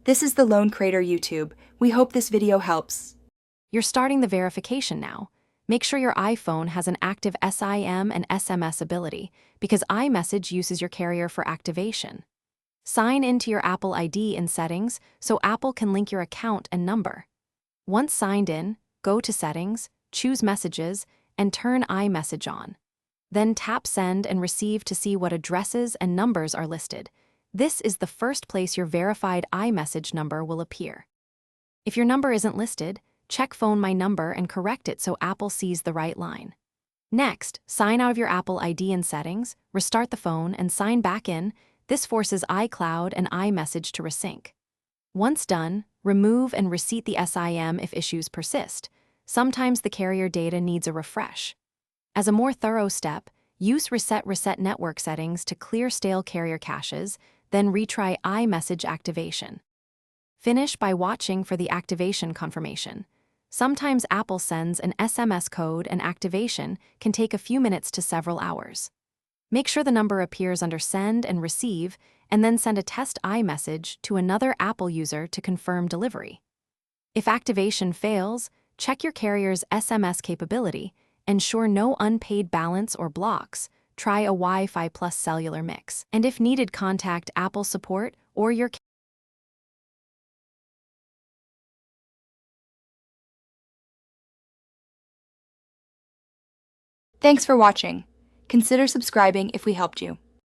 This is the Lone Creator YouTube. We hope this video helps. You're starting the verification now. Make sure your iPhone has an active SIM and SMS ability, because iMessage uses your carrier for activation. Sign into your Apple ID in Settings so Apple can link your account and number. Once signed in, go to Settings, choose Messages, and turn iMessage on. Then tap Send and Receive to see what addresses and numbers are listed. This is the first place your verified iMessage number will appear. If your number isn't listed, check Phone My Number and correct it so Apple sees the right line. Next, sign out of your Apple ID in Settings, restart the phone, and sign back in. This forces iCloud and iMessage to resync. Once done, remove and reset the SIM if issues persist. Sometimes the carrier data needs a refresh. As a more thorough step, use Reset Network Settings to clear stale carrier caches, then retry iMessage activation. Finish by watching for the activation confirmation. Sometimes Apple sends an SMS code, and activation can take a few minutes to several hours. Make sure the number appears under Send and Receive, and then send a test iMessage to another Apple user to confirm delivery. If activation fails, check your carrier's SMS capability. Ensure no unpaid balance or blocks. Try a Wi-Fi plus cellular mix. And if needed, contact Apple support or your Thanks for watching. Consider subscribing if we helped you.